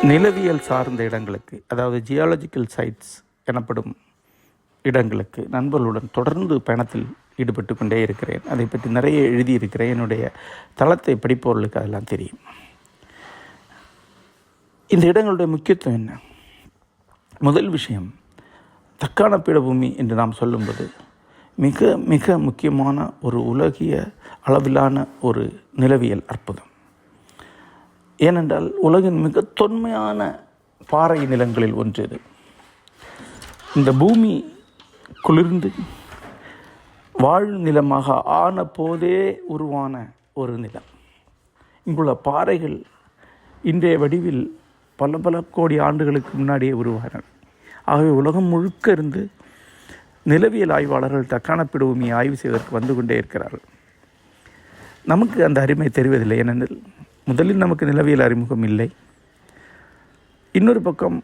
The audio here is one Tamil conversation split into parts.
நிலவியல் சார்ந்த இடங்களுக்கு, அதாவது ஜியாலஜிக்கல் சைட்ஸ் எனப்படும் இடங்களுக்கு நண்பர்களுடன் தொடர்ந்து பயணத்தில் ஈடுபட்டு கொண்டே இருக்கிறேன். அதை பற்றி நிறைய எழுதியிருக்கிறேன். என்னுடைய தளத்தை படிப்பவர்களுக்கு அதெல்லாம் தெரியும். இந்த இடங்களுடைய முக்கியத்துவம் என்ன? முதல் விஷயம், தக்கான பீடபூமி என்று நாம் சொல்லும்போது மிக மிக முக்கியமான ஒரு உலகிய அளவிலான ஒரு நிலவியல் அற்புதம். ஏனென்றால் உலகின் மிக தொன்மையான பாறை நிலங்களில் ஒன்று இது. இந்த பூமி குளிர்ந்து வாழ் நிலமாக ஆன போதே உருவான ஒரு நிலம். இங்குள்ள பாறைகள் இன்றைய வடிவில் பல பல கோடி ஆண்டுகளுக்கு முன்னாடியே உருவானவை. ஆகவே உலகம் முழுக்க இருந்து நிலவியல் ஆய்வாளர்கள் தக்கான பீடபூமியை ஆய்வு செய்வதற்கு வந்து கொண்டே இருக்கிறார்கள். நமக்கு அந்த அருமை தெரிவதில்லை. ஏனெனில் முதலில் நமக்கு நிலவியல் அறிமுகம் இல்லை. இன்னொரு பக்கம்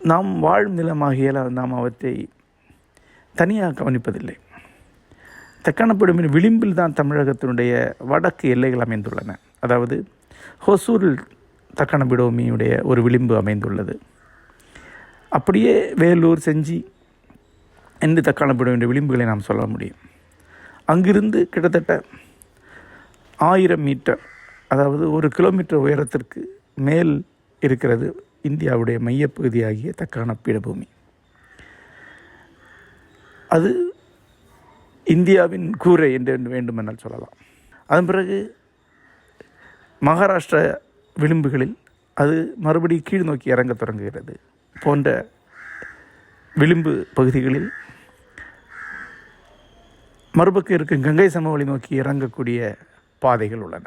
நாம் வாழும் நிலமாகியால் நாம் அவற்றை தனியாக கவனிப்பதில்லை. தக்கான பீடபூமியின் விளிம்பில் தான் தமிழகத்தினுடைய வடக்கு எல்லைகள் அமைந்துள்ளன. அதாவது ஹொசூரில் தக்கான பீடபூமியுடைய ஒரு விளிம்பு அமைந்துள்ளது. அப்படியே வேலூர், செஞ்சி என்று தக்கான பீடபூமியுடைய விளிம்புகளை நாம் சொல்ல முடியும். அங்கிருந்து கிட்டத்தட்ட 1000 மீட்டர், அதாவது 1 கிலோமீட்டர் உயரத்திற்கு மேல் இருக்கிறது இந்தியாவுடைய மையப்பகுதியாகிய தக்கான பீடபூமி. அது இந்தியாவின் கூரை என்று வேண்டுமென்றால் சொல்லலாம். அதன் பிறகு மகாராஷ்டிரா விளிம்புகளில் அது மறுபடியும் கீழ் நோக்கி இறங்க தொடங்குகிறது. போன்ற விளிம்பு பகுதிகளில் மறுபக்கம் இருக்கும் கங்கை சமவெளி நோக்கி இறங்கக்கூடிய பாதைகள் உள்ளன.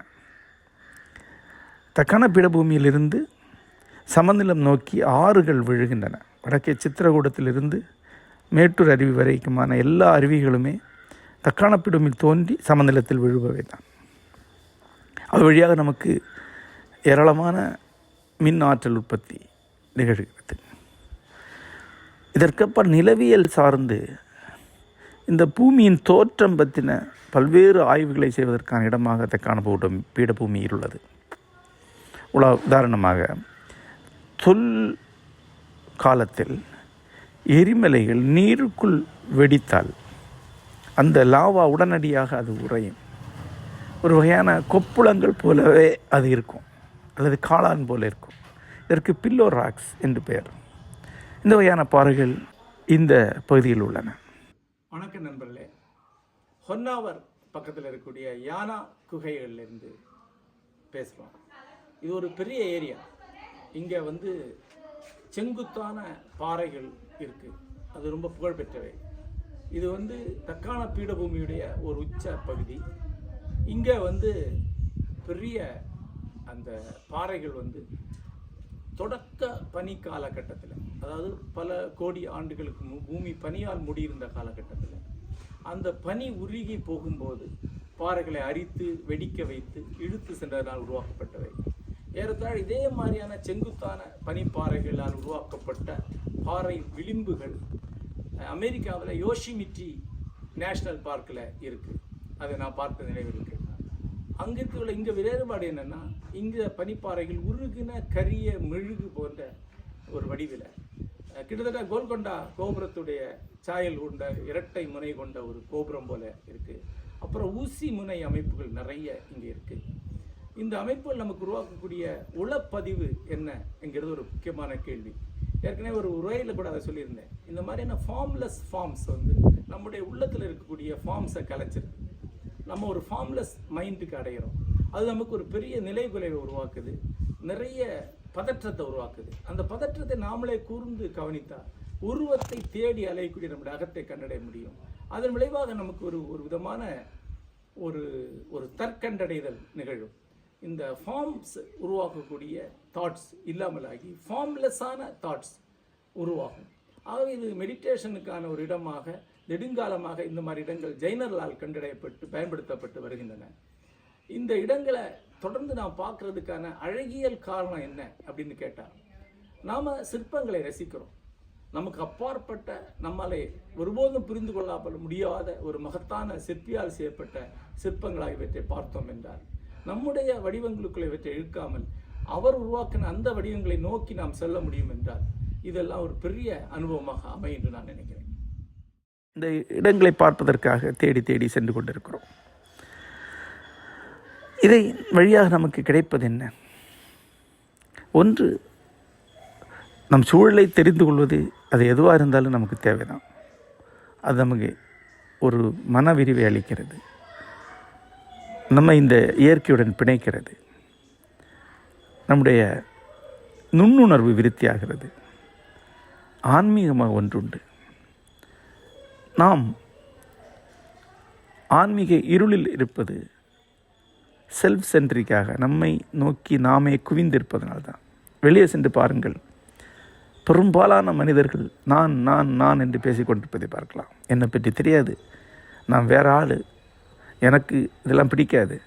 தக்கான பீடபூமியிலிருந்து சமநிலம் நோக்கி ஆறுகள் விழுகின்றன. வடக்கே சித்திரகூடத்திலிருந்து மேட்டூர் அருவி வரைக்குமான எல்லா அருவிகளுமே தக்கான பீடபூமியில் தோன்றி சமநிலத்தில் விழுபவை தான். அது வழியாக நமக்கு ஏராளமான மின் ஆற்றல் உற்பத்தி நிகழ்கிறது. இதற்கப்புறம் நிலவியல் சார்ந்து இந்த பூமியின் தோற்றம் பற்றின பல்வேறு ஆய்வுகளை செய்வதற்கான இடமாக தக்கான பீடபூமியில் உள்ளது. உதாரணமாக தொல் காலத்தில் எரிமலைகள் நீருக்குள் வெடித்தால் அந்த லாவா உடனடியாக அது உறையும். ஒரு வகையான கொப்புளங்கள் போலவே அது இருக்கும், அல்லது காளான் போல இருக்கும். இதற்கு பில்லோ ராக்ஸ் என்று பெயர். இந்த வகையான பாறைகள் இந்த பகுதியில் உள்ளன. வணக்கம் நண்பர்களே. ஹொன்னாவர் பக்கத்தில் இருக்கக்கூடிய யானா குகைகளிலிருந்து பேசுகிறோம். இது ஒரு பெரிய ஏரியா. இங்கே செங்குத்தான பாறைகள் இருக்குது. அது ரொம்ப புகழ்பெற்றவை. இது தக்கான பீடபூமியுடைய ஒரு உச்ச பகுதி. இங்கே பெரிய அந்த பாறைகள் தொடக்க பனி காலகட்டத்தில், அதாவது பல கோடி ஆண்டுகளுக்கு பூமி பனியால் மூடியிருந்த காலகட்டத்தில் அந்த பனி உருகி போகும்போது பாறைகளை அரித்து வெடிக்க வைத்து இழுத்து சென்றதனால் உருவாக்கப்பட்டவை. ஏறத்தாழ இதே மாதிரியான செங்குத்தான பனிப்பாறைகளால் உருவாக்கப்பட்ட பாறை விளிம்புகள் அமெரிக்காவில் யோஷிமிட்டி நேஷ்னல் பார்க்கில் இருக்குது. அதை நான் பார்த்த நினைவு இருக்கு. அங்கிட்டு உள்ள இங்கே வேறுபாடு என்னென்னா, இங்கே பனிப்பாறைகள் உருகின கரிய மெழுகு போன்ற ஒரு வடிவில் கிட்டத்தட்ட கோல்கொண்டா கோபுரத்துடைய சாயல் கொண்ட இரட்டை முனை கொண்ட ஒரு கோபுரம் போல இருக்குது. அப்புறம் ஊசி முனை அமைப்புகள் நிறைய இங்கே இருக்குது. இந்த அமைப்புகள் நமக்கு உருவாக்கக்கூடிய உளப்பதிவு என்ன என்கிறது ஒரு முக்கியமான கேள்வி. ஏற்கனவே ஒரு உரையில் கூட அதை சொல்லியிருந்தேன். இந்த மாதிரியான ஃபார்ம்லெஸ் ஃபார்ம்ஸ் நம்முடைய உள்ளத்தில் இருக்கக்கூடிய ஃபார்ம்ஸை கலைச்சிருக்கு. நம்ம ஒரு ஃபார்ம்லெஸ் மைண்டுக்கு அடைகிறோம். அது நமக்கு ஒரு பெரிய நிலைகுலைவை உருவாக்குது, நிறைய பதற்றத்தை உருவாக்குது. அந்த பதற்றத்தை நாமளே கூர்ந்து கவனித்தால் உருவத்தை தேடி அலையக்கூடிய நம்முடைய அகத்தை கண்டடைய முடியும். அதன் விளைவாக நமக்கு ஒரு விதமான ஒரு தற்கண்டடைதல் நிகழும். இந்த ஃபார்ம்ஸ் உருவாக்கக்கூடிய தாட்ஸ் இல்லாமலாகி ஃபார்ம்லெஸ்ஸான தாட்ஸ் உருவாகும். ஆகவே இது மெடிடேஷனுக்கான ஒரு இடமாக நெடுங்காலமாக இந்த மாதிரி இடங்கள் ஜைனர்களால் கண்டடையப்பட்டு பயன்படுத்தப்பட்டு வருகின்றன. இந்த இடங்களை தொடர்ந்து நாம் பார்க்கறதுக்கான அழகியல் காரணம் என்ன அப்படின்னு கேட்டால், நாம் சிற்பங்களை ரசிக்கிறோம். நமக்கு அப்பாற்பட்ட நம்மாலே ஒருபோதும் புரிந்து கொள்ளாமல் முடியாத ஒரு மகத்தான சிற்பியால் செய்யப்பட்ட சிற்பங்களாக இவற்றை பார்த்தோம் என்றால், நம்முடைய வடிவங்களுக்குள்ள இவற்றை இழுக்காமல் அவர் உருவாக்கின அந்த வடிவங்களை நோக்கி நாம் செல்ல முடியும் என்றால், இதெல்லாம் ஒரு பெரிய அனுபவமாக அமையும் என்று நான் நினைக்கிறேன். இந்த இடங்களை பார்ப்பதற்காக தேடி தேடி சென்று கொண்டிருக்கிறோம். இதை வழியாக நமக்கு கிடைப்பது என்ன? ஒன்று, நம் சூழலை தெரிந்து கொள்வது, அது எதுவாக இருந்தாலும் நமக்கு தேவைதான். அது நமக்கு ஒரு மன விரிவை அளிக்கிறது, நம்ம இந்த இயற்கையுடன் பிணைக்கிறது, நம்முடைய நுண்ணுணர்வு விருத்தியாகிறது. ஆன்மீகமாக ஒன்றுண்டு. நாம் ஆன்மீக இருளில் இருப்பது செல்ஃப் சென்ட்ரிக்காக நம்மை நோக்கி நாமே குவிந்திருப்பதனால்தான். வெளியே சென்று பாருங்கள், பெரும்பாலான மனிதர்கள் நான் நான் நான் என்று பேசிக்கொண்டிருப்பதை பார்க்கலாம். என்னை பற்றி தெரியாது, நான் வேற ஆள், எனக்கு இதெல்லாம் பிடிக்காது,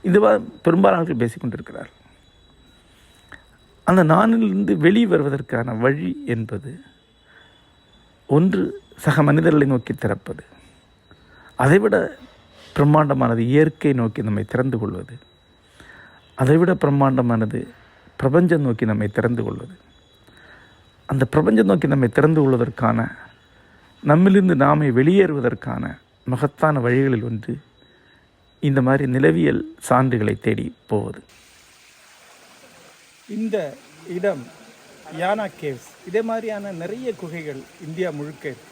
இதுவாக பெரும்பாலானவர்கள் பேசிக்கொண்டிருக்கிறார்கள். அந்த நானிலிருந்து வெளியே வருவதற்கான வழி என்பது ஒன்று, சக மனிதர்களை நோக்கி திறப்பது. அதைவிட பிரம்மாண்டமானது இயற்கை நோக்கி நம்மை திறந்து கொள்வது. அதைவிட பிரம்மாண்டமானது பிரபஞ்சம் நோக்கி நம்மை திறந்து கொள்வது. அந்த பிரபஞ்சம் நோக்கி நம்மை திறந்து கொள்வதற்கான, நம்மிலிருந்து நாமே வெளியேறுவதற்கான மகத்தான வழிகளில் ஒன்று இந்த மாதிரி நிலவியல் சான்றுகளை தேடி போவது. இந்த இடம் யானா கேவ்ஸ், இதே மாதிரியான நிறைய குகைகள் இந்தியா முழுக்க இருக்கு.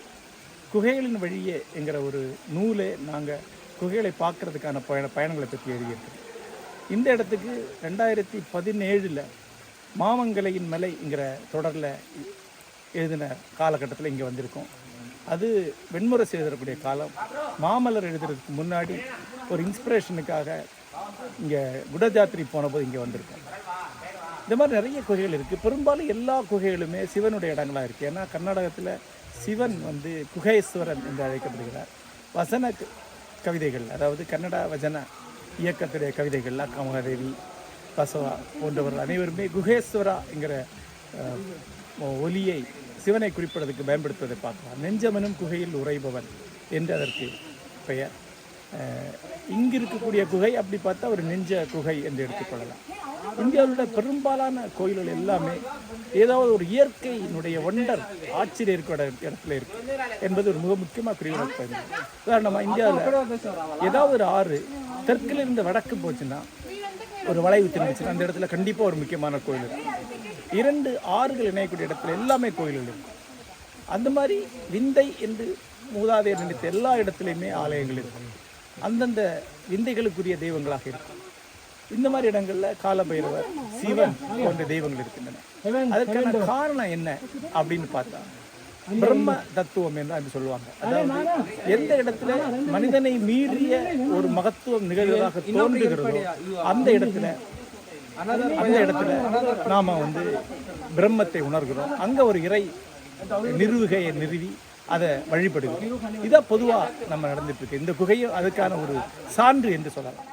குகைகளின் வழியே என்கிற ஒரு நூலே நாங்கள் குகைகளை பார்க்கறதுக்கான பயணங்களை பற்றி எழுதியிருக்கோம். இந்த இடத்துக்கு 2017 மாமங்கலையின் மலைங்கிற தொடரில் எழுதின காலகட்டத்தில் இங்கே வந்திருக்கோம். அது வெண்முரசு எழுதக்கூடிய காலம். மாமல்லர் எழுதுறதுக்கு முன்னாடி ஒரு இன்ஸ்பிரேஷனுக்காக இங்கே குடஜாத்திரி போனபோது இங்கே வந்திருக்கோம். இந்த மாதிரி நிறைய குகைகள் இருக்குது. பெரும்பாலும் எல்லா குகைகளுமே சிவனுடைய இடங்களாக இருக்குது. ஏன்னா கர்நாடகத்தில் சிவன் குகேஸ்வரன் என்று அழைக்கப்படுகிறார். வசன கவிதைகள், அதாவது கன்னடா வஜன இயக்கத்துடைய கவிதைகள், அக்கமகாதேவி, பசவா போன்றவர்கள் அனைவருமே குகேஸ்வரா என்கிற ஒலியை சிவனை குறிப்பிடுவதற்கு பயன்படுத்துவதை பார்க்கலாம். நெஞ்சமனும் குகையில் உறைபவன் என்று அதற்கு பெயர். இங்கு இருக்கக்கூடிய குகை அப்படி பார்த்தா ஒரு நெஞ்ச குகை என்று எடுத்துக்கொள்ளலாம். இந்தியாவில் பெரும்பாலான கோயில்கள் எல்லாமே ஏதாவது ஒரு இயற்கையினுடைய ஒண்டர் ஆட்சியில் இருக்கிற இடத்துல இருக்கு என்பது ஒரு மிக முக்கியமாக குறிப்பிடப்படுது. உதாரணமாக இந்தியாவில் ஏதாவது ஒரு ஆறு தெற்கில் இருந்து வடக்கு போச்சுன்னா, ஒரு வளைவு திரும்பிச்சுன்னா அந்த இடத்துல கண்டிப்பாக ஒரு முக்கியமான கோயில் இருக்கு. 2 ஆறுகள் இணையக்கூடிய இடத்துல எல்லாமே கோயில்கள் இருக்கு. அந்த மாதிரி விந்தை என்று மூதாதையர் நினைத்த எல்லா இடத்துலையுமே ஆலயங்கள் இருக்கு. அந்தந்த விந்தைகளுக்குரிய தெய்வங்களாக இருக்கும். இந்த மாதிரி இடங்களில் காலபைரவர், சிவன் போன்ற தெய்வங்கள் இருக்கின்றன. அதற்கான காரணம் என்ன அப்படின்னு பார்த்தா, பிரம்ம தத்துவம் என்று சொல்லுவாங்க. அதாவது எந்த இடத்துல மனிதனை மீறிய ஒரு மகத்துவம் நிகழ்வதாக தோன்றுகிறதோ அந்த இடத்துல நாம பிரம்மத்தை உணர்கிறோம். அங்க ஒரு இறை நிறுவுகையை நிறுவி அதை வழிபடுகிறோம். இதான் பொதுவாக நம்ம நடந்துட்டு இருக்கு. இந்த குகையும் அதுக்கான ஒரு சான்று என்று சொல்லலாம்.